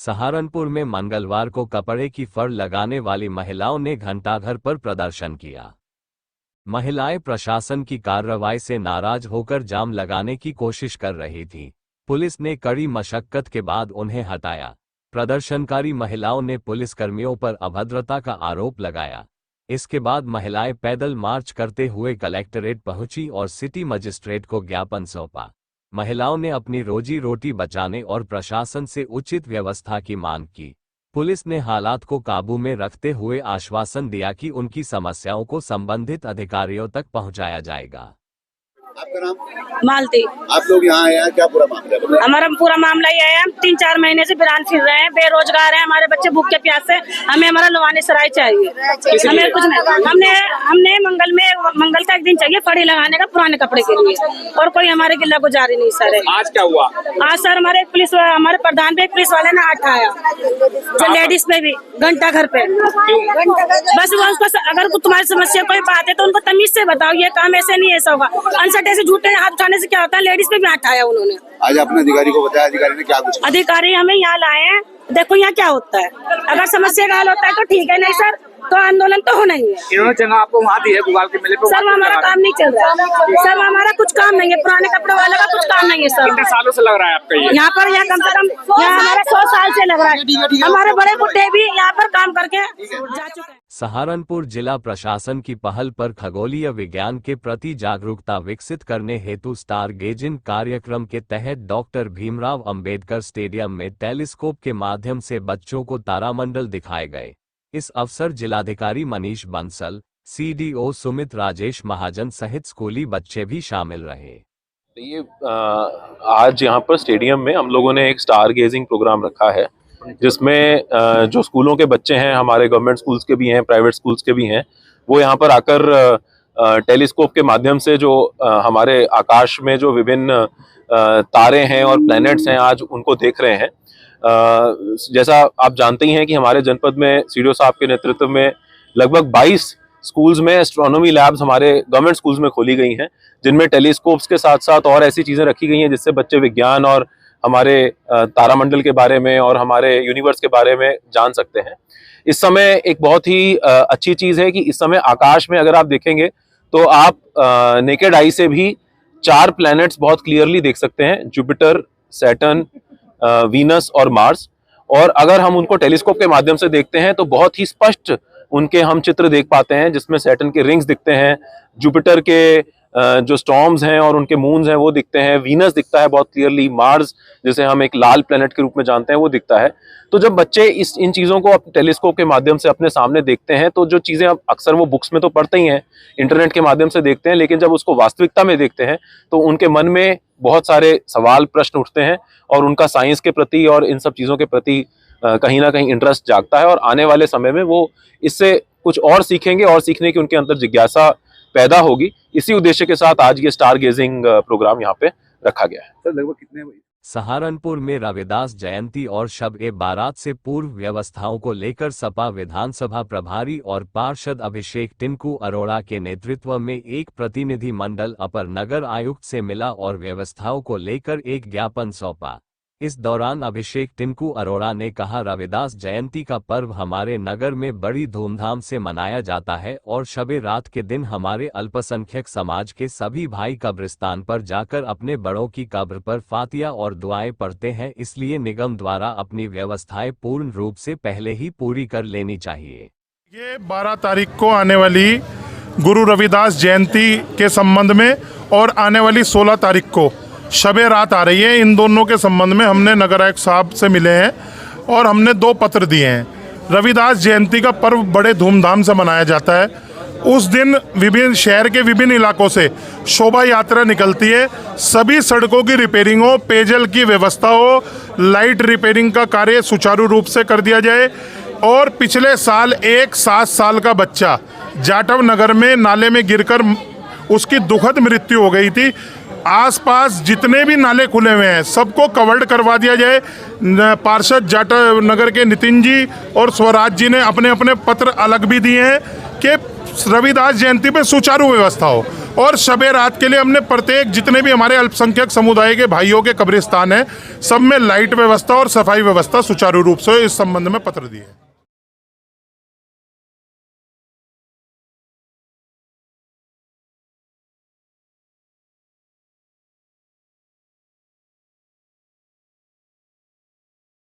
सहारनपुर में मंगलवार को कपड़े की फड़ लगाने वाली महिलाओं ने घंटाघर पर प्रदर्शन किया। महिलाएं प्रशासन की कार्रवाई से नाराज होकर जाम लगाने की कोशिश कर रही थीं। पुलिस ने कड़ी मशक्कत के बाद उन्हें हटाया। प्रदर्शनकारी महिलाओं ने पुलिसकर्मियों पर अभद्रता का आरोप लगाया। इसके बाद महिलाएं पैदल मार्च करते हुए कलेक्ट्रेट पहुंची और सिटी मजिस्ट्रेट को ज्ञापन सौंपा। महिलाओं ने अपनी रोजी रोटी बचाने और प्रशासन से उचित व्यवस्था की मांग की। पुलिस ने हालात को काबू में रखते हुए आश्वासन दिया कि उनकी समस्याओं को संबंधित अधिकारियों तक पहुंचाया जाएगा। आपका नाम? मालती। आप लोग यहाँ आए हैं, क्या पूरा मामला है? हमारा पूरा मामला ये है, हम 3-4 महीने से बिरान फिर रहे हैं, बेरोजगार हैं, हमारे बच्चे भूख के प्यासे। हमें हमारा लवानी सराय चाहिए, हमें कुछ नहीं। हमने मंगल का एक दिन चाहिए फड़ी लगाने का पुराने कपड़े के लिए, और कोई हमारे गिला गुजारी नहीं सर। आज क्या हुआ? आज सर हमारे प्रधान पे पुलिस वाले ने हाथ आया, जो लेडीज पे भी घंटा घर पे। बस वो उसको अगर तुम्हारी समस्या कोई बात है तो उनको तमीज से बताओ, ये काम ऐसे नहीं ऐसा होगा। ऐसे झूठे हाथ उठाने से क्या होता है? लेडीज पे भी हाथ आया उन्होंने। आज अपने अधिकारी को बताया, अधिकारी ने क्या कुछ? अधिकारी हमें यहाँ लाए हैं, देखो यहाँ क्या होता है। अगर समस्या का हल होता है तो ठीक है, नहीं सर तो आंदोलन तो होना ही है। इन्होंने जगह आपको वहाँ दी है बुगाल के मेले पे? सर हमारा काम नहीं चल रहा सर, हमारा कुछ काम नहीं है, पुराने कपड़े वाले का कुछ काम नहीं है सर। कितने सालों से लग रहा है आपका ये? यहाँ पर कम से कम हमारा 100 साल से लग रहा है। हमारे बड़े बुढ़े भी यहाँ पर काम करके जा चुके हैं। सहारनपुर जिला प्रशासन की पहल पर खगोलीय विज्ञान के प्रति जागरूकता विकसित करने हेतु स्टार गेजिंग कार्यक्रम के तहत डॉक्टर भीमराव अंबेडकर स्टेडियम में टेलीस्कोप के माध्यम से बच्चों को तारामंडल दिखाए गए। इस अवसर जिलाधिकारी मनीष बंसल, सीडीओ सुमित राजेश महाजन सहित स्कूली बच्चे भी शामिल रहे। ये आज यहाँ पर स्टेडियम में हम लोगों ने एक स्टार गेजिंग प्रोग्राम रखा है, जिसमें जो स्कूलों के बच्चे हैं, हमारे गवर्नमेंट स्कूल्स के भी हैं, प्राइवेट स्कूल्स के भी हैं, वो यहाँ पर आकर टेलीस्कोप के माध्यम से जो हमारे आकाश में जो विभिन्न तारे हैं और प्लैनेट्स हैं, आज उनको देख रहे हैं। जैसा आप जानते ही हैं कि हमारे जनपद में सीडीओ साहब के नेतृत्व में लगभग 22 स्कूल्स में एस्ट्रोनॉमी लैब्स हमारे गवर्नमेंट स्कूल्स में खोली गई हैं, जिनमें टेलीस्कोप्स के साथ साथ और ऐसी चीज़ें रखी गई हैं जिससे बच्चे विज्ञान और हमारे तारामंडल के बारे में और हमारे यूनिवर्स के बारे में जान सकते हैं। इस समय एक बहुत ही अच्छी चीज़ है कि इस समय आकाश में अगर आप देखेंगे तो आप नेकेड आई से भी 4 प्लैनेट्स बहुत क्लियरली देख सकते हैं, जुपिटर, सैटर्न, वीनस और मार्स। और अगर हम उनको टेलीस्कोप के माध्यम से देखते हैं तो बहुत ही स्पष्ट उनके हम चित्र देख पाते हैं, जिसमें सैटर्न के रिंग्स दिखते हैं, जुपिटर के जो स्टॉर्म्स हैं और उनके मून्स हैं वो दिखते हैं, वीनस दिखता है बहुत क्लियरली, मार्स जिसे हम एक लाल प्लेनेट के रूप में जानते हैं वो दिखता है। तो जब बच्चे इन चीज़ों को टेलीस्कोप के माध्यम से अपने सामने देखते हैं तो जो चीज़ें अक्सर वो बुक्स में तो पढ़ते ही हैं, इंटरनेट के माध्यम से देखते हैं, लेकिन जब उसको वास्तविकता में देखते हैं तो उनके मन में बहुत सारे सवाल प्रश्न उठते हैं और उनका साइंस के प्रति और इन सब चीज़ों के प्रति कहीं ना कहीं इंटरेस्ट जागता है, और आने वाले समय में वो इससे कुछ और सीखेंगे और सीखने की उनके अंदर जिज्ञासा पैदा होगी। इसी उद्देश्य के साथ आज ये स्टार गेजिंग प्रोग्राम यहाँ पे रखा गया है। सर लगभग कितने? सहारनपुर में रविदास जयंती और शब-ए-बारात से पूर्व व्यवस्थाओं को लेकर सपा विधानसभा प्रभारी और पार्षद अभिषेक टिंकू अरोड़ा के नेतृत्व में एक प्रतिनिधि मंडल अपर नगर आयुक्त से मिला और व्यवस्थाओं को लेकर एक ज्ञापन सौंपा। इस दौरान अभिषेक टिंकू अरोड़ा ने कहा, रविदास जयंती का पर्व हमारे नगर में बड़ी धूमधाम से मनाया जाता है और शब-ए-रात के दिन हमारे अल्पसंख्यक समाज के सभी भाई कब्रिस्तान पर जाकर अपने बड़ों की कब्र पर फातिया और दुआएं पढ़ते हैं, इसलिए निगम द्वारा अपनी व्यवस्थाएं पूर्ण रूप से पहले ही पूरी कर लेनी चाहिए। ये 12 तारीख को आने वाली गुरु रविदास जयंती के संबंध में और आने वाली 16 तारीख को शबे रात आ रही है, इन दोनों के संबंध में हमने नगर आयुक्त साहब से मिले हैं और हमने 2 पत्र दिए हैं। रविदास जयंती का पर्व बड़े धूमधाम से मनाया जाता है। उस दिन विभिन्न शहर के विभिन्न इलाकों से शोभा यात्रा निकलती है। सभी सड़कों की रिपेयरिंग हो, पेयजल की व्यवस्था हो, लाइट रिपेयरिंग का कार्य सुचारू रूप से कर दिया जाए। और पिछले साल एक 7 साल का बच्चा जाटव नगर में नाले में गिरकर उसकी दुखद मृत्यु हो गई थी। आसपास जितने भी नाले खुले हुए हैं सबको कवर्ड करवा दिया जाए। पार्षद जाटव नगर के नितिन जी और स्वराज जी ने अपने अपने पत्र अलग भी दिए हैं कि रविदास जयंती पे सुचारू व्यवस्था हो। और शबे रात के लिए हमने प्रत्येक जितने भी हमारे अल्पसंख्यक समुदाय के भाइयों के कब्रिस्तान हैं सब में लाइट व्यवस्था और सफाई व्यवस्था सुचारू रूप से इस संबंध में पत्र दिए।